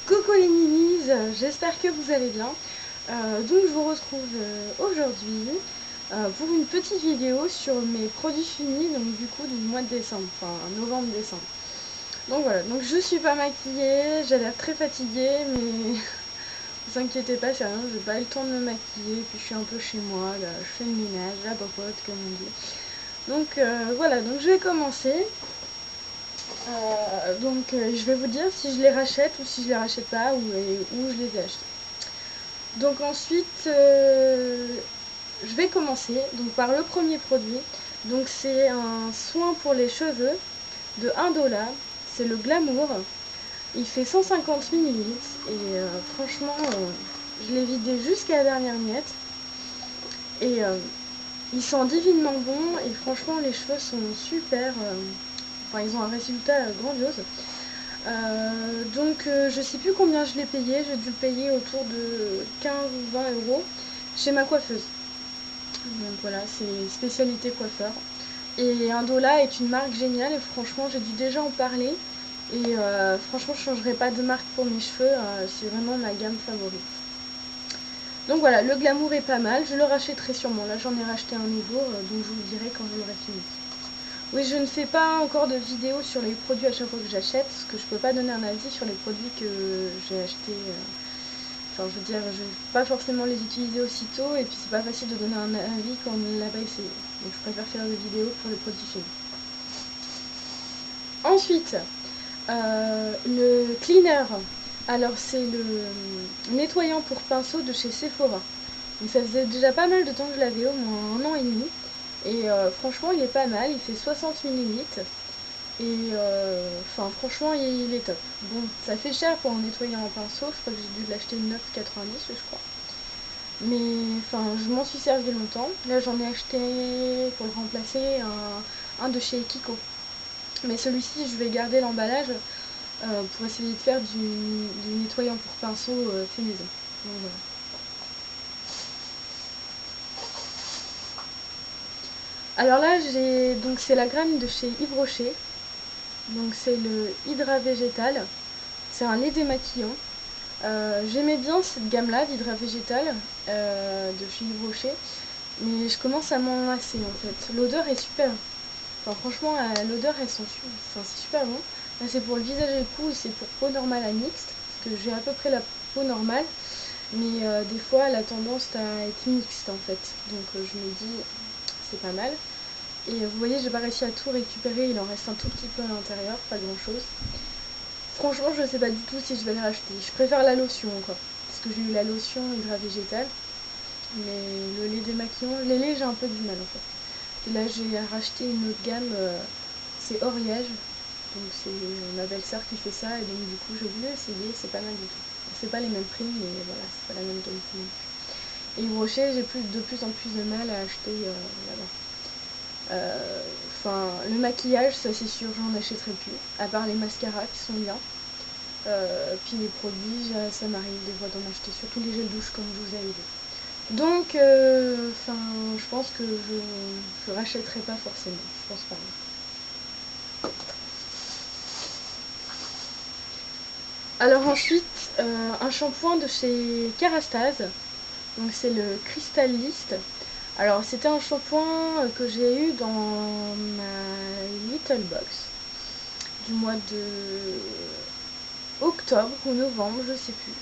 Coucou les ninis, j'espère que vous allez bien. Donc je vous retrouve aujourd'hui pour une petite vidéo sur mes produits finis, donc du coup du mois de décembre, enfin novembre-décembre. Donc voilà, donc je suis pas maquillée, j'ai l'air très fatiguée, mais vous inquiétez pas, c'est rien, j'ai pas eu le temps de me maquiller, puis je suis un peu chez moi, là, je fais le ménage, la popote comme on dit. Donc voilà, donc je vais commencer. Je vais vous dire si je les rachète ou si je les rachète pas ou où je les ai achetés. Donc ensuite, je vais commencer donc par le premier produit. Donc c'est un soin pour les cheveux de 1 $. C'est le Glamour. Il fait 150 millilitres et franchement, je l'ai vidé jusqu'à la dernière miette. Et il sent divinement bon et franchement les cheveux sont super. Enfin, ils ont un résultat grandiose. Je sais plus combien je l'ai payé, j'ai dû le payer autour de 15 ou 20 euros chez ma coiffeuse. Donc voilà, c'est spécialité coiffeur. Et 1 $ est une marque géniale et franchement j'ai dû déjà en parler. Et franchement je ne changerai pas de marque pour mes cheveux, c'est vraiment ma gamme favorite. Donc voilà, le Glamour est pas mal, je le rachèterai sûrement. Là j'en ai racheté un nouveau, donc je vous le dirai quand je l'aurai fini. Oui, je ne fais pas encore de vidéo sur les produits à chaque fois que j'achète, parce que je peux pas donner un avis sur les produits que j'ai achetés. Enfin, je veux dire, je vais pas forcément les utiliser aussitôt, et puis c'est pas facile de donner un avis quand on ne l'a pas essayé. Donc je préfère faire des vidéos pour les produits finis. Ensuite, le cleaner. Alors c'est le nettoyant pour pinceau de chez Sephora. Donc ça faisait déjà pas mal de temps que je l'avais, au moins 1 an et demi. Et franchement, il est pas mal, il fait 60 millilitres. Et franchement, il est top. Bon, ça fait cher pour en nettoyer en pinceau. Je crois que j'ai dû l'acheter 9,90 je crois. Mais je m'en suis servi longtemps. Là, j'en ai acheté pour le remplacer un de chez Kiko. Mais celui-ci, je vais garder l'emballage pour essayer de faire du nettoyant pour pinceau fait maison. Donc, voilà. Alors là, c'est la graine de chez Yves Rocher. Donc c'est le Hydra Végétal. C'est un lait démaquillant. J'aimais bien cette gamme-là d'Hydra Végétal de chez Yves Rocher, mais je commence à m'en lasser en fait. L'odeur est super. Enfin, franchement, l'odeur, c'est super bon. Là, c'est pour le visage et le cou, et c'est pour peau normale à mixte, parce que j'ai à peu près la peau normale, mais des fois, elle a tendance à être mixte en fait. Donc, je me dis, c'est pas mal. Et vous voyez, j'ai pas réussi à tout récupérer, il en reste un tout petit peu à l'intérieur, pas grand chose. Franchement, je sais pas du tout si je vais le racheter. Je préfère la lotion encore, parce que j'ai eu la lotion Hydra Végétal, mais le lait démaquillant, les laits, j'ai un peu du mal en fait. Et là, j'ai racheté une autre gamme, c'est Oriège. Donc c'est ma belle-sœur qui fait ça, et donc du coup j'ai voulu essayer, c'est pas mal du tout. C'est pas les mêmes prix, mais voilà, c'est pas la même qualité non plus. Et Yves Rocher, j'ai de plus en plus de mal à acheter là-bas. Le maquillage, ça c'est sûr, j'en achèterai plus, à part les mascaras qui sont bien. Puis les produits, ça m'arrive des fois d'en acheter, surtout les gels douche comme je vous avais dit. Donc, je pense que je rachèterai pas forcément, je pense pas. Alors ensuite, un shampoing de chez Kerastase, donc c'est le Crystallist. Alors c'était un shampoing que j'ai eu dans ma Little Box du mois de octobre ou novembre, je sais plus.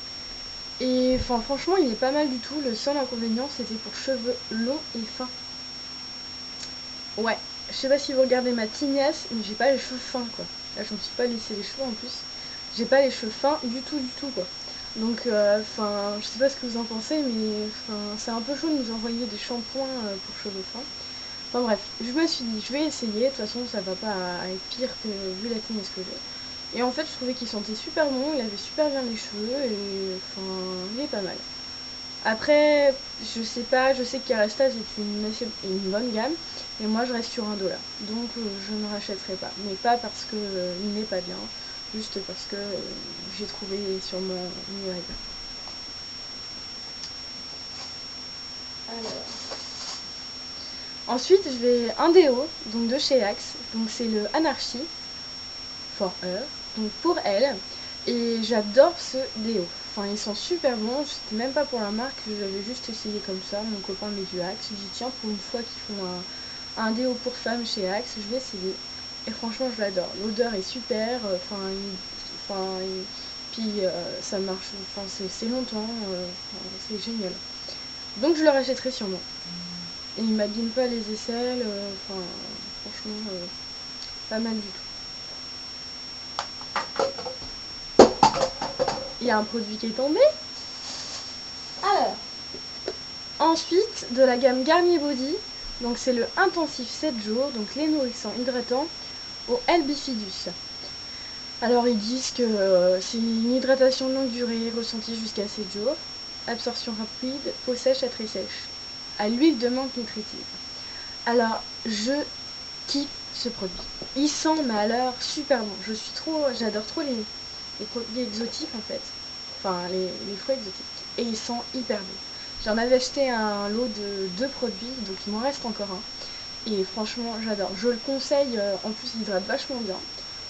Et franchement, il est pas mal du tout. Le seul inconvénient, c'était pour cheveux longs et fins. Ouais, je sais pas si vous regardez ma tignasse, mais j'ai pas les cheveux fins quoi. Là, je me suis pas laissé les cheveux en plus. J'ai pas les cheveux fins du tout quoi. Donc, je sais pas ce que vous en pensez, mais c'est un peu chaud de nous envoyer des shampoings pour cheveux fins. Enfin bref, je me suis dit, je vais essayer. De toute façon, ça va pas être pire que vu la tignasse que j'ai. Et en fait, je trouvais qu'il sentait super bon, il avait super bien les cheveux et il est pas mal. Après, je sais pas, je sais que Kerastase est une bonne gamme, mais moi je reste sur 1 $. Donc je ne rachèterai pas. Mais pas parce que il n'est pas bien, juste parce que j'ai trouvé sur mon numérique. Alors. Ensuite, je vais un déo, de chez Axe, donc c'est le Anarchy for Her. Donc pour elle, Et j'adore ce déo. Enfin, ils sont super bons. C'était même pas pour la marque, j'avais juste essayé comme ça. Mon copain met du Axe. J'ai dit tiens, pour une fois qu'ils font un déo pour femmes chez Axe, je vais essayer. Et franchement, je l'adore. L'odeur est super. Puis ça marche. Enfin, c'est longtemps. C'est génial. Donc je le rachèterai sûrement. Et il m'abîme pas les aisselles. Franchement, pas mal du tout. Il y a un produit qui est tombé. Alors, ensuite, de la gamme Garnier Body, donc c'est le intensif 7 jours, donc les nourrissants hydratants au L-Bifidus. Alors ils disent que c'est une hydratation longue durée ressentie jusqu'à 7 jours, absorption rapide, peau sèche à très sèche, à l'huile de menthe nutritive. Alors je kiffe ce produit. Il sent mais alors super bon. J'adore trop les produits exotiques en fait. Enfin les fruits exotiques. Et il sent hyper bon. J'en avais acheté un lot de 2 produits, donc il m'en reste encore un. Et franchement j'adore. Je le conseille, en plus il hydrate vachement bien.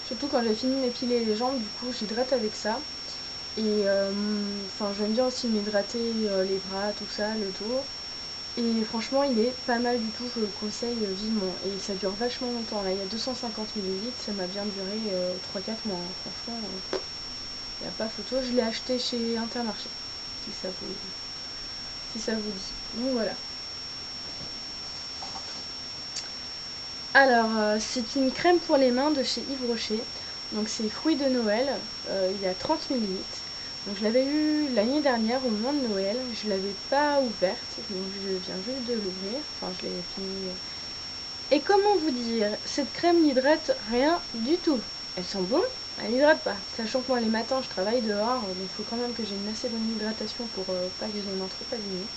Surtout quand j'ai fini de m'épiler les jambes, du coup j'hydrate avec ça. Et j'aime bien aussi m'hydrater les bras, tout ça, le dos. Et franchement, il est pas mal du tout, je le conseille vivement. Et ça dure vachement longtemps. Là, il y a 250 ml, ça m'a bien duré 3-4 mois. Franchement, il n'y a pas photo. Je l'ai acheté chez Intermarché, si ça vous dit. Donc voilà. Alors, c'est une crème pour les mains de chez Yves Rocher. Donc c'est fruits de Noël, il y a 30 ml. Donc je l'avais eu l'année dernière au moment de Noël, je ne l'avais pas ouverte, donc je viens juste de l'ouvrir, enfin je l'ai fini. Et comment vous dire, cette crème n'hydrate rien du tout. Elle sent bon, elle n'hydrate pas. Sachant que moi les matins je travaille dehors, donc il faut quand même que j'ai une assez bonne hydratation pour pas que j'ai les mains trop abîmées.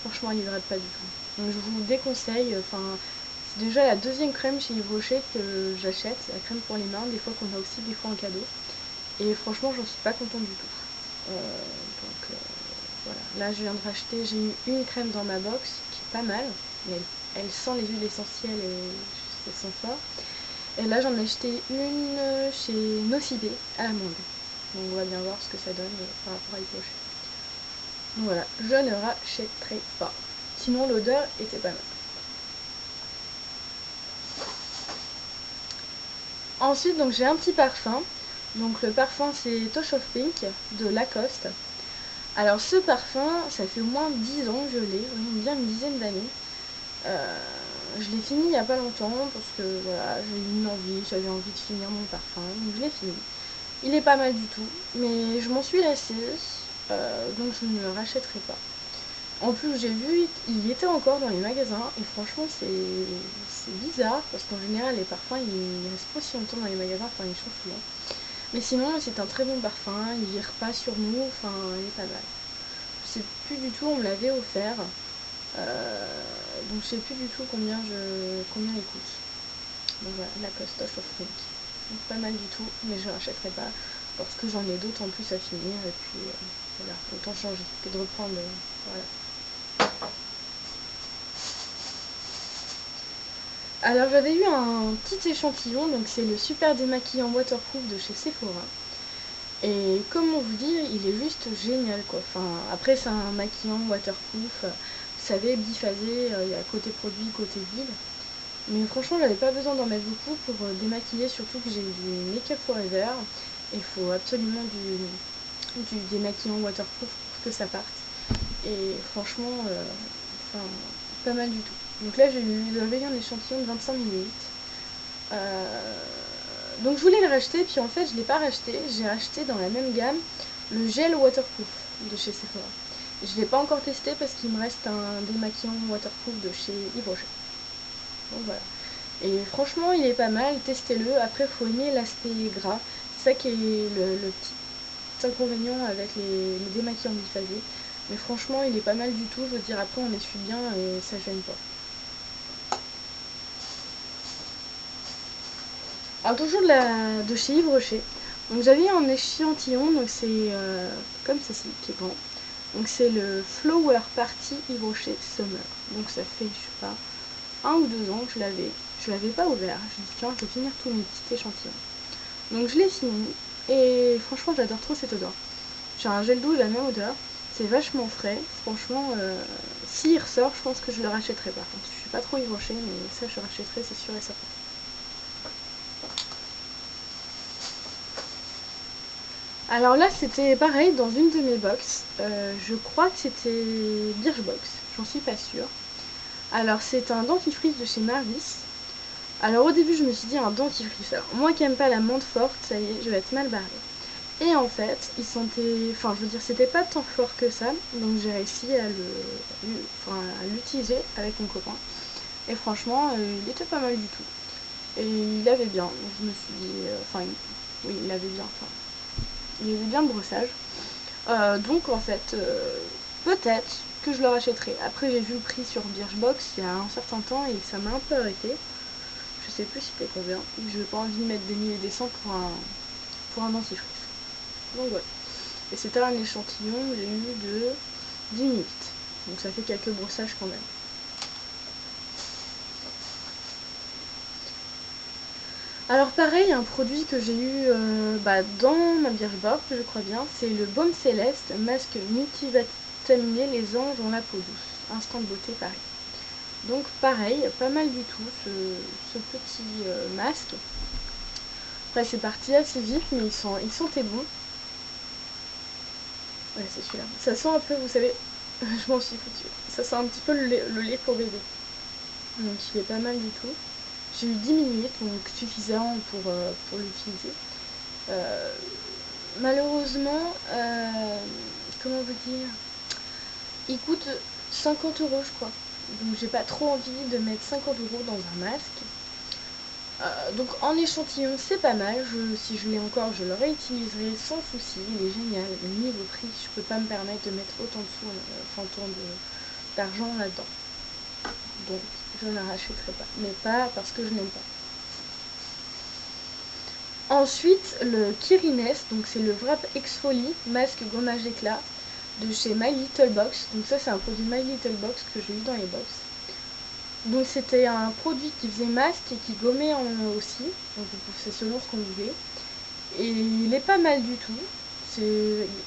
Franchement elle n'hydrate pas du tout. Donc je vous déconseille, c'est déjà la deuxième crème chez Yves Rocher que j'achète, la crème pour les mains, des fois qu'on a aussi des fois en cadeau. Et franchement j'en suis pas contente du tout. Voilà, là je viens de racheter, j'ai eu une crème dans ma box qui est pas mal, mais elle sent les huiles essentielles et ça sent fort. Et là j'en ai acheté une chez Nocibé à l'amande. Donc on va bien voir ce que ça donne par rapport à Yves Rocher. Donc voilà, je ne rachèterai pas. Sinon l'odeur était pas mal. Ensuite donc j'ai un petit parfum. Donc le parfum c'est Touch of Pink de Lacoste. Alors ce parfum, ça fait au moins 10 ans que je l'ai, bien une dizaine d'années. Je l'ai fini il n'y a pas longtemps parce que voilà, j'ai eu une envie, j'avais envie de finir mon parfum, donc je l'ai fini. Il est pas mal du tout, mais je m'en suis lassée, donc je ne le rachèterai pas. En plus j'ai vu, il était encore dans les magasins et franchement c'est bizarre parce qu'en général les parfums ils restent pas si longtemps dans les magasins, enfin ils changent souvent. Mais sinon c'est un très bon parfum, il vire pas sur nous, enfin il est pas mal. Je sais plus du tout, on me l'avait offert. Donc je sais plus du tout combien il coûte. Donc voilà, Lacoste Touch of Pink. Donc pas mal du tout, mais je rachèterai pas parce que j'en ai d'autres en plus à finir et puis voilà, autant changer que de reprendre. Voilà. Alors j'avais eu un petit échantillon, donc c'est le super démaquillant waterproof de chez Sephora. Et comment vous dire, il est juste génial quoi. Enfin, après c'est un maquillant waterproof, vous savez, biphasé, il y a côté produit, côté huile. Mais franchement, j'avais pas besoin d'en mettre beaucoup pour démaquiller, surtout que j'ai du Make-up Forever. Il faut absolument du démaquillant waterproof pour que ça parte. Et franchement, pas mal du tout. Donc là, j'avais eu un échantillon de 25 ml. Donc je voulais le racheter, puis en fait, je l'ai pas racheté. J'ai racheté dans la même gamme le gel waterproof de chez Sephora. Je l'ai pas encore testé parce qu'il me reste un démaquillant waterproof de chez Yves Rocher. Donc voilà. Et franchement, il est pas mal, testez-le. Après, il faut aimer l'aspect gras. C'est ça qui est le petit inconvénient avec les démaquillants biphasés. Mais franchement, il est pas mal du tout. Je veux dire, après, on essuie bien et ça gêne pas. Alors, toujours de chez Yves Rocher. Donc, j'avais un échantillon, donc c'est comme ceci, qui est grand. Donc, c'est le Flower Party Yves Rocher Summer. Donc, ça fait, je sais pas, 1 ou 2 ans que je l'avais. Je l'avais pas ouvert. Je me suis dit, tiens, je vais finir tous mes petits échantillons. Donc je l'ai fini. Et franchement, j'adore trop cette odeur. J'ai un gel douche de la même odeur. C'est vachement frais. Franchement, s'il ressort, je pense que je le rachèterai par contre. Je suis pas trop Yves Rocher, mais ça, je rachèterai, c'est sûr et certain. Alors là, c'était pareil dans une de mes box. Je crois que c'était Birchbox, j'en suis pas sûre. Alors, c'est un dentifrice de chez Marvis. Alors, au début, je me suis dit un dentifrice. Alors, moi qui aime pas la menthe forte, ça y est, je vais être mal barrée. Et en fait, il sentait. Enfin, je veux dire, c'était pas tant fort que ça. Donc, j'ai réussi à l'utiliser avec mon copain. Et franchement, il était pas mal du tout. Et il avait bien. Donc, je me suis dit. Oui, il avait bien. Enfin, il avait bien le brossage. Donc en fait, peut-être que je le rachèterai. Après j'ai vu le prix sur Birchbox il y a un certain temps et ça m'a un peu arrêté. Je sais plus si c'était combien. Je n'ai pas envie de mettre des milliers et des cents pour un dentifrice. Donc voilà. Et c'était un échantillon, j'ai eu de 10 minutes. Donc ça fait quelques brossages quand même. Alors pareil, un produit que j'ai eu dans ma Birchbox, je crois bien, c'est le Baume Céleste, masque multivitaminé les anges dans la peau douce. Instant de beauté pareil. Donc pareil, pas mal du tout ce petit masque. Après c'est parti assez vite, mais ils sentaient bon. Ouais, c'est celui-là. Ça sent un peu, vous savez, je m'en suis foutue. Ça sent un petit peu le lait pour bébé. Donc il est pas mal du tout. J'ai eu 10 minutes, donc suffisant pour l'utiliser. Euh, Malheureusement, comment vous dire, il coûte 50 € je crois. Donc j'ai pas trop envie de mettre 50 € dans un masque. Donc en échantillon c'est pas mal, si je l'ai encore je le réutiliserai sans souci, il est génial, mais niveau prix je peux pas me permettre de mettre autant de sous, autant d'argent là-dedans. Donc je ne la rachèterai pas, mais pas parce que je n'aime pas. Ensuite le Kirines, donc c'est le Wrap Exfolie masque gommage éclat de chez My Little Box. Donc ça c'est un produit My Little Box que j'ai eu dans les box. Donc c'était un produit qui faisait masque et qui gommait aussi, donc c'est selon ce qu'on voulait. Et il est pas mal du tout.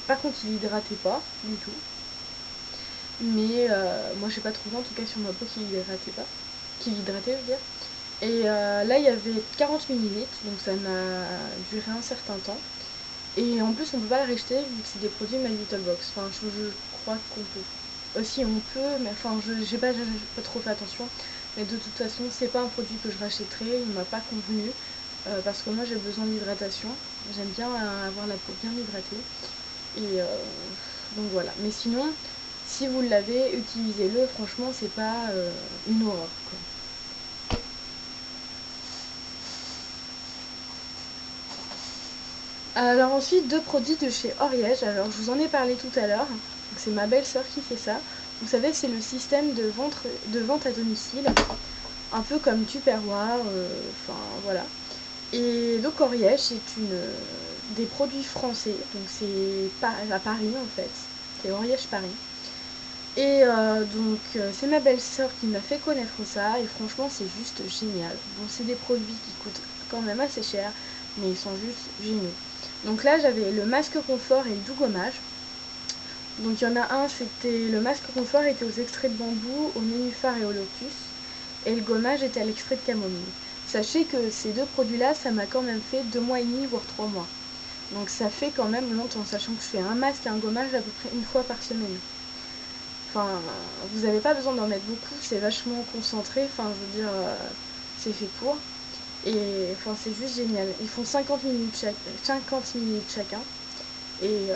Par contre, il hydratait pas du tout. Mais moi, j'ai pas trouvé en tout cas sur ma peau qu'il hydratait pas. Qu'il hydratait, je veux dire. Et là, il y avait 40 millilitres, donc ça m'a duré un certain temps. Et en plus, on peut pas le racheter vu que c'est des produits My Little Box. Enfin, je crois qu'on peut. Si, on peut, mais enfin, j'ai pas trop fait attention. Mais de toute façon, c'est pas un produit que je rachèterai, il m'a pas convenu. Parce que moi j'ai besoin d'hydratation. J'aime bien avoir la peau bien hydratée. Et donc voilà. Mais sinon, si vous l'avez, utilisez-le. Franchement, c'est pas une horreur, quoi. Alors ensuite, deux produits de chez Oriège. Alors je vous en ai parlé tout à l'heure. C'est ma belle-sœur qui fait ça. Vous savez, c'est le système de vente à domicile. Un peu comme Tupperware. Enfin voilà. Et donc Oriège, c'est des produits français, donc c'est à Paris en fait, c'est Oriège Paris. Et c'est ma belle-sœur qui m'a fait connaître ça, et franchement c'est juste génial. Bon, c'est des produits qui coûtent quand même assez cher, mais ils sont juste géniaux. Donc là j'avais le masque confort et le doux gommage. Donc il y en a un, c'était le masque confort était aux extraits de bambou, au nénuphar et au lotus, et le gommage était à l'extrait de camomille. Sachez que ces deux produits-là, ça m'a quand même fait 2 mois et demi, voire 3 mois. Donc ça fait quand même longtemps, sachant que je fais un masque et un gommage à peu près une fois par semaine. Enfin, vous n'avez pas besoin d'en mettre beaucoup, c'est vachement concentré, enfin je veux dire, c'est fait pour. Et enfin c'est juste génial. Ils font 50 minutes chacun. Et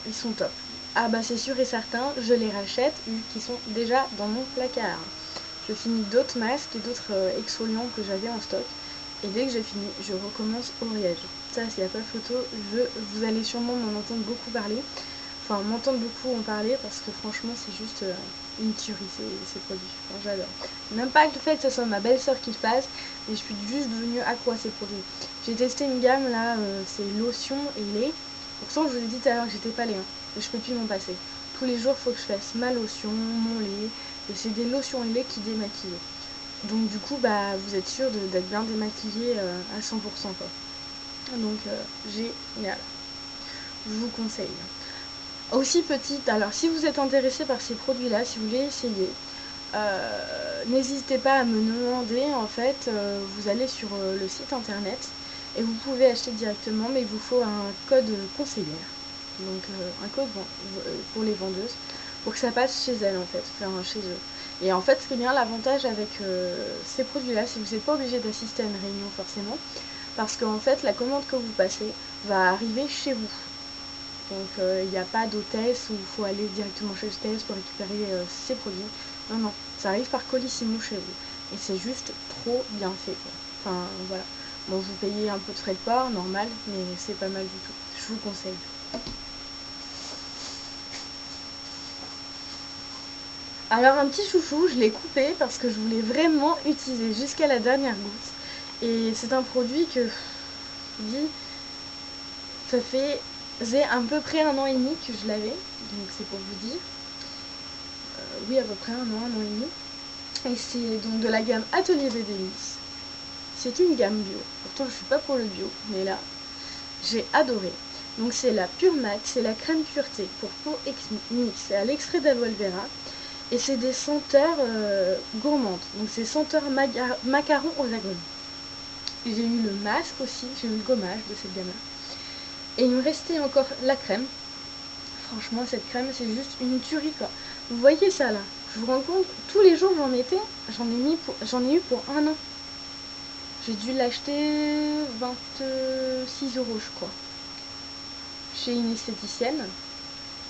ils sont top. Ah bah c'est sûr et certain, je les rachète vu qu'ils sont déjà dans mon placard. Je finis d'autres masques et d'autres exfoliants que j'avais en stock. Et dès que j'ai fini, je recommence Oriège. Ça, s'il n'y a pas photo, vous allez sûrement m'en entendre beaucoup parler. Enfin, m'entendre beaucoup en parler parce que franchement, c'est juste une tuerie ces produits. Enfin, j'adore. Même pas que le fait que ce soit ma belle-sœur qui le fasse, mais je suis juste devenue accro à ces produits. J'ai testé une gamme là, c'est lotion et lait. Pourtant, je vous ai dit tout à l'heure que j'étais pas lait, hein, mais je peux plus m'en passer. Tous les jours, il faut que je fasse ma lotion, mon lait, et c'est des lotions et lait qui démaquillent. Donc du coup, bah, vous êtes sûr d'être bien démaquillé à 100% quoi. Donc génial, je vous conseille. Aussi petite, alors si vous êtes intéressé par ces produits là, si vous voulez essayer, n'hésitez pas à me demander. En fait, vous allez sur le site internet et vous pouvez acheter directement, mais il vous faut un code conseillère, donc un code pour les vendeuses, pour que ça passe chez elles en fait, enfin chez eux. Et en fait, ce qui est bien, l'avantage avec ces produits là, c'est que vous n'êtes pas obligé d'assister à une réunion forcément, parce qu'en fait la commande que vous passez va arriver chez vous. Donc il n'y a pas d'hôtesse où il faut aller directement chez l'hôtesse pour récupérer ses produits. Non, non, ça arrive par Colissimo chez vous. Et c'est juste trop bien fait, quoi. Enfin voilà. Bon, vous payez un peu de frais de port, normal, mais c'est pas mal du tout. Je vous conseille. Alors un petit chouchou, je l'ai coupé parce que je voulais vraiment utiliser jusqu'à la dernière goutte. Et c'est un produit que, je vous dis, ça faisait à peu près 1 an et demi que je l'avais. Donc c'est pour vous dire. Oui, à peu près 1 an et demi. Et c'est donc de la gamme Atelier des Délices. C'est une gamme bio. Pourtant, je suis pas pour le bio, mais là, j'ai adoré. Donc, c'est la Pure Mat, c'est la crème pureté pour peau mix. C'est à l'extrait d'aloe vera. Et c'est des senteurs gourmandes. Donc, c'est senteurs macaron aux agrumes. J'ai eu le masque aussi, j'ai eu le gommage de cette gamme-là. Et il me restait encore la crème. Franchement, cette crème, c'est juste une tuerie, quoi. Vous voyez ça, là? Je vous rends compte, tous les jours j'en ai eu pour 1 an. J'ai dû l'acheter 26 € je crois, chez une esthéticienne.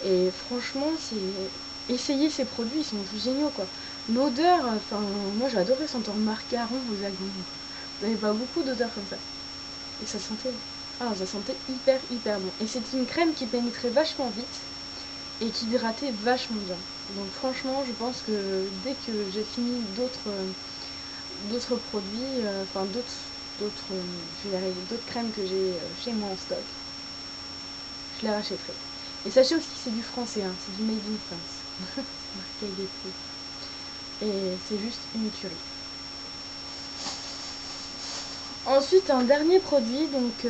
Et franchement, c'est essayer ces produits, ils sont géniaux, quoi. L'odeur, enfin, moi j'ai adoré sentir macaron aux agrumes. Vous n'avez pas beaucoup d'odeurs comme ça. Et ça sentait hyper hyper bon. Et c'est une crème qui pénétrait vachement vite et qui hydratait vachement bien. Donc franchement, je pense que dès que j'ai fini d'autres produits, enfin d'autres crèmes que j'ai chez moi en stock, je les rachèterai. Et sachez aussi que c'est du français, hein, c'est du made in France. C'est marqué avec des prix. Et c'est juste une tuerie. Ensuite, un dernier produit, donc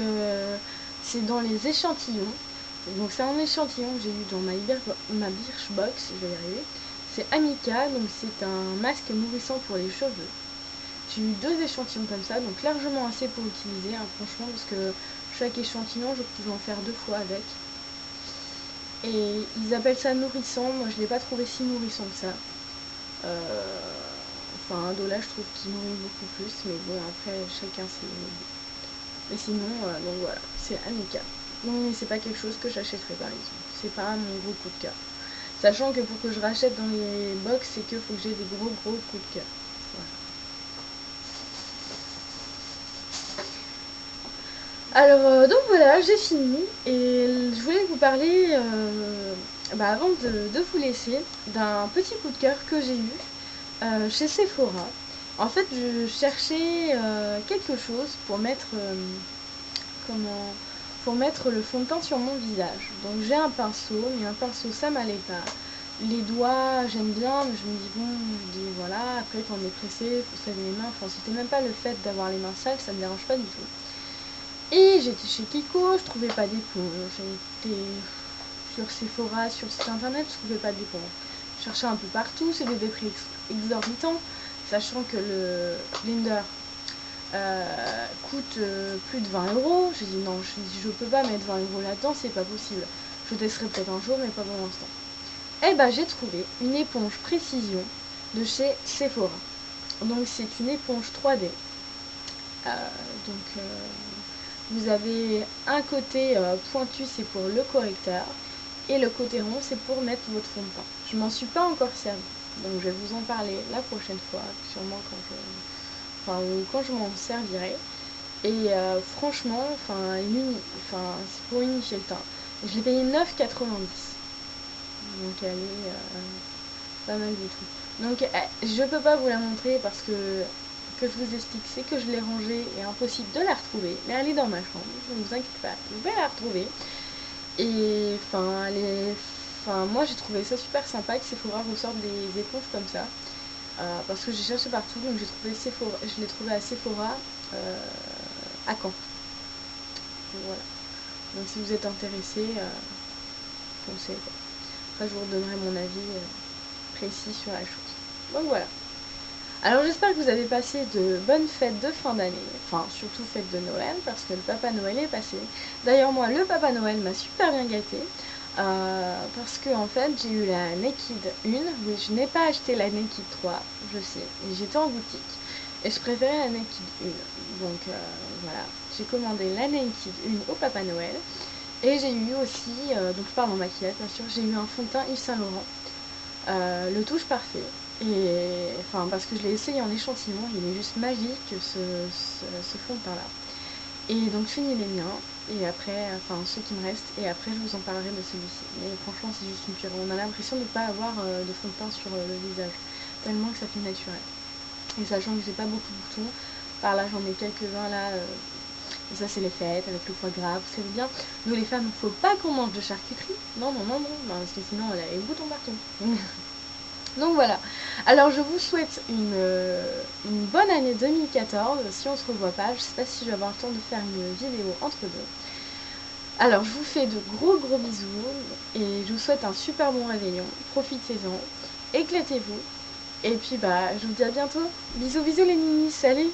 c'est dans les échantillons. Donc c'est un échantillon que j'ai eu dans ma Birchbox, je vais y arriver. C'est Amica, donc c'est un masque nourrissant pour les cheveux. J'ai eu 2 échantillons comme ça, donc largement assez pour utiliser, hein, franchement, parce que chaque échantillon, je pouvais en faire 2 fois avec. Et ils appellent ça nourrissant, moi je ne l'ai pas trouvé si nourrissant que ça. Enfin, un dollar, je trouve qu'il nourrit beaucoup plus, mais bon, après, chacun ses goûts. Mais sinon, donc voilà, c'est amical. Donc c'est pas quelque chose que j'achèterais par exemple. C'est pas mon gros coup de cœur. Sachant que pour que je rachète dans les box, c'est qu'il faut que j'ai des gros coups de cœur. Voilà. Alors donc voilà, j'ai fini et je voulais vous parler, avant de vous laisser, d'un petit coup de cœur que j'ai eu chez Sephora. En fait, je cherchais quelque chose pour mettre, comment, pour mettre le fond de teint sur mon visage. Donc j'ai un pinceau, mais un pinceau ça m'allait pas. Les doigts, j'aime bien, mais je me dis bon, voilà, après quand on est pressé, faut se laver les mains. Enfin, c'était même pas le fait d'avoir les mains sales, ça me dérange pas du tout. Et j'étais chez Kiko, je trouvais pas d'éponge. J'étais sur Sephora, sur le site internet, je trouvais pas d'éponge. Je cherchais un peu partout, c'était des prix exorbitants, sachant que le blender coûte plus de 20 €. J'ai dit non, je peux pas mettre 20 € là-dedans, c'est pas possible. Je testerai peut-être un jour, mais pas pour l'instant. Et bah j'ai trouvé une éponge précision de chez Sephora. Donc c'est une éponge 3D. Donc vous avez un côté pointu, c'est pour le correcteur, et le côté rond, c'est pour mettre votre fond de teint. Je m'en suis pas encore servi, donc je vais vous en parler la prochaine fois, sûrement quand je m'en servirai. Et franchement, c'est pour unifier le teint. Je l'ai payé 9,90. Donc elle est pas mal du tout. Donc je peux pas vous la montrer parce que je vous explique, c'est que je l'ai rangée et impossible de la retrouver. Mais elle est dans ma chambre, ne vous inquiétez pas, je vais la retrouver. Et moi j'ai trouvé ça super sympa que Sephora ressorte des éponges comme ça. Parce que j'ai cherché partout, donc je l'ai trouvé à Sephora à Caen. voilà. Donc si vous êtes intéressé, foncez quoi. Après je vous redonnerai mon avis précis sur la chose. Donc voilà. Alors j'espère que vous avez passé de bonnes fêtes de fin d'année, enfin surtout fêtes de Noël, parce que le Papa Noël est passé. D'ailleurs moi, le Papa Noël m'a super bien gâté, parce que en fait j'ai eu la Naked 1, oui je n'ai pas acheté la Naked 3, je sais, j'étais en boutique, et je préférais la Naked 1, donc voilà, j'ai commandé la Naked 1 au Papa Noël, et j'ai eu aussi, donc je parle en maquillage bien sûr, j'ai eu un fond de teint Yves Saint Laurent, le touche parfait. Et enfin, parce que je l'ai essayé en échantillon, il est juste magique ce fond de teint là. Et donc je finis les miens, et après, enfin ceux qui me restent, et après je vous en parlerai de celui-ci. Mais franchement, c'est juste une purée. On a l'impression de ne pas avoir de fond de teint sur le visage, tellement que ça fait naturel. Et sachant que j'ai pas beaucoup de boutons, par là j'en ai quelques-uns là. Et ça, c'est les fêtes avec le foie gras, vous savez bien. Nous les femmes, faut pas qu'on mange de charcuterie. Non, non, non, non, parce que sinon, on a les boutons partout. Donc voilà. Alors je vous souhaite une bonne année 2014. Si on se revoit pas, je sais pas si je vais avoir le temps de faire une vidéo entre deux. Alors je vous fais de gros gros bisous et je vous souhaite un super bon réveillon. Profitez-en, éclatez-vous. Et puis bah je vous dis à bientôt. Bisous bisous les ninis, salut!